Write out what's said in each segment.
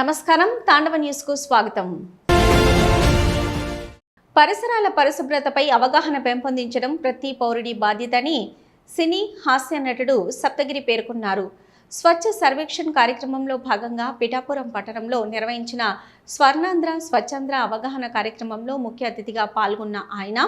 నమస్కారం, తాండవ న్యూస్ కు స్వాగతం. పరిసరాల పరిశుభ్రతపై అవగాహన పెంపొందించడం ప్రతి పౌరుడి బాధ్యతని సినీ హాస్య నటుడు సప్తగిరి పేర్కొన్నారు. స్వచ్ఛ సర్వేక్షణ్ కార్యక్రమంలో భాగంగా పిఠాపురం పట్టణంలో నిర్వహించిన స్వర్ణాంధ్ర స్వచ్ఛాంధ్ర అవగాహన కార్యక్రమంలో ముఖ్య అతిథిగా పాల్గొన్న ఆయన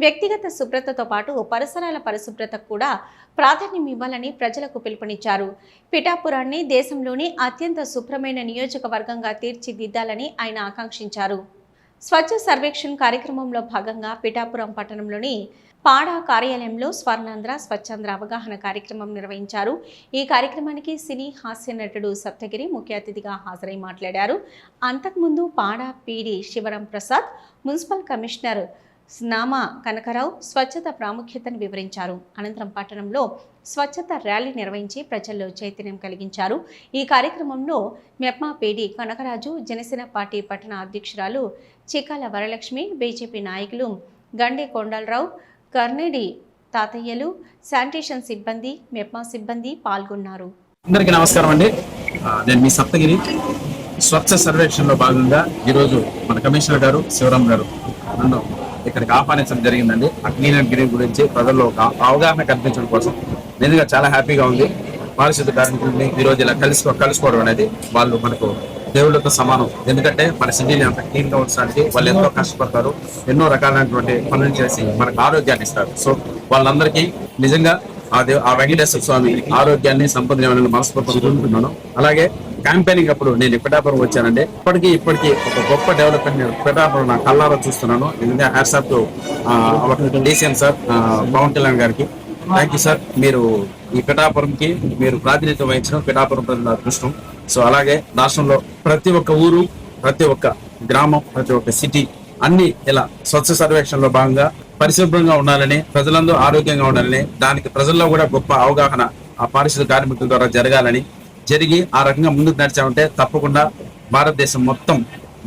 వ్యక్తిగత శుభ్రతతో పాటు పరిసరాల పరిశుభ్రతకు కూడా ప్రాధాన్యం ఇవ్వాలని ప్రజలకు పిలుపునిచ్చారు. పిఠాపురాన్ని దేశంలోని అత్యంత శుభ్రమైన నియోజకవర్గంగా తీర్చిదిద్దాలని ఆయన ఆకాంక్షించారు. స్వచ్ఛ సర్వేక్షణ్ కార్యక్రమంలో భాగంగా పిఠాపురం పట్టణంలోని పాడా కార్యాలయంలో స్వర్ణాంధ్ర స్వచ్ఛాంధ్ర అవగాహన కార్యక్రమం నిర్వహించారు. ఈ కార్యక్రమానికి సినీ హాస్య నటుడు సప్తగిరి ముఖ్య అతిథిగా హాజరై మాట్లాడారు. అంతకుముందు పాడా PD Sivaram Prasad, municipal commissioner స్నామా కనకరావు స్వచ్ఛత ప్రాముఖ్యతను వివరించారు. అనంతరం పట్టణంలో స్వచ్ఛత ర్యాలీ నిర్వహించి ప్రజల్లో చైతన్యం కలిగించారు. ఈ కార్యక్రమంలో మెప్మా పేడి కనకరాజు, జనసేన పార్టీ పట్టణ అధ్యక్షురాలు చికాల వరలక్ష్మి, బీజేపీ నాయకులు గండి కొండలరావు, కర్నేడి తాతయ్యలు, శానిటేషన్ సిబ్బంది, మెప్మా సిబ్బంది పాల్గొన్నారు. అందరికీ నమస్కారం అండి. నేను మీ సప్తగిరి. స్వచ్ఛ సర్వేక్షణలో భాగంగా ఈరోజు మన కమిషనర్ గారు శివరాం గారు నన్ను ఇక్కడికి ఆహ్వానించడం జరిగిందండి. ఆ క్లీన్ అండ్ గ్రీన్ గురించి ప్రజల్లో ఒక అవగాహన కల్పించడం కోసం నిజంగా చాలా హ్యాపీగా ఉంది. పారిశుద్ధ కార్మికుల్ని ఈరోజు ఇలా కలుసుకోవడం అనేది వాళ్ళు మనకు దేవుళ్ళతో సమానం. ఎందుకంటే మన సిటీని అంత క్లీన్ గా ఉంచడానికి వాళ్ళు ఎంతో కష్టపడతారు, ఎన్నో రకాలైనటువంటి పనులు చేసి మనకు ఆరోగ్యాన్ని ఇస్తారు. సో వాళ్ళందరికీ నిజంగా ఆ వెంకటేశ్వర స్వామి ఆరోగ్యాన్ని సంపద మనస్ఫూర్తిగా కోరుకుంటున్నాను. అలాగే క్యాంపెయినింగ్ అప్పుడు నేను పిఠాపురం వచ్చానండి. ఇప్పటికీ ఒక గొప్ప డెవలప్మెంట్ నేను పిఠాపురం నా కళ్ళారా చూస్తున్నాను. నిజంగా hats off to DCM sir, Pawan Kalyan గారికి థ్యాంక్ యూ సార్. మీరు ఈ పిఠాపురంకి మీరు ప్రాతినిధ్యం వహించడం పిఠాపురం ప్రజల అదృష్టం. సో అలాగే రాష్ట్రంలో ప్రతి ఒక్క ఊరు, ప్రతి ఒక్క గ్రామం, ప్రతి ఒక్క సిటీ అన్ని ఇలా స్వచ్ఛ సర్వేక్షణలో భాగంగా పరిశుభ్రంగా ఉండాలని, ప్రజలందరూ ఆరోగ్యంగా ఉండాలని, దానికి ప్రజల్లో కూడా గొప్ప అవగాహన ఆ పారిశుద్ధ కార్మికుల ద్వారా జరగాలని, జరిగి ఆ రకంగా ముందుకు నడిచామంటే తప్పకుండా భారతదేశం మొత్తం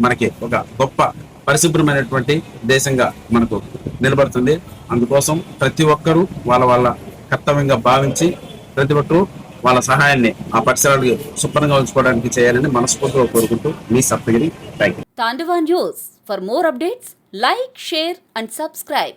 మనకి ఒక గొప్ప పరిశుభ్రమైనటువంటి దేశంగా మనకు నిలబడుతుంది. అందుకోసం ప్రతి ఒక్కరూ వాళ్ళ కర్తవ్యంగా భావించి ప్రతి ఒక్కరూ వాళ్ళ సహాయాన్ని ఆ పరిసరాలు శుభ్రంగా ఉంచుకోవడానికి చేయాలని మనస్ఫూర్తిగా కోరుకుంటూ మీ Saptagiri. Thank you. Tandava news. For more updates, like, share and subscribe.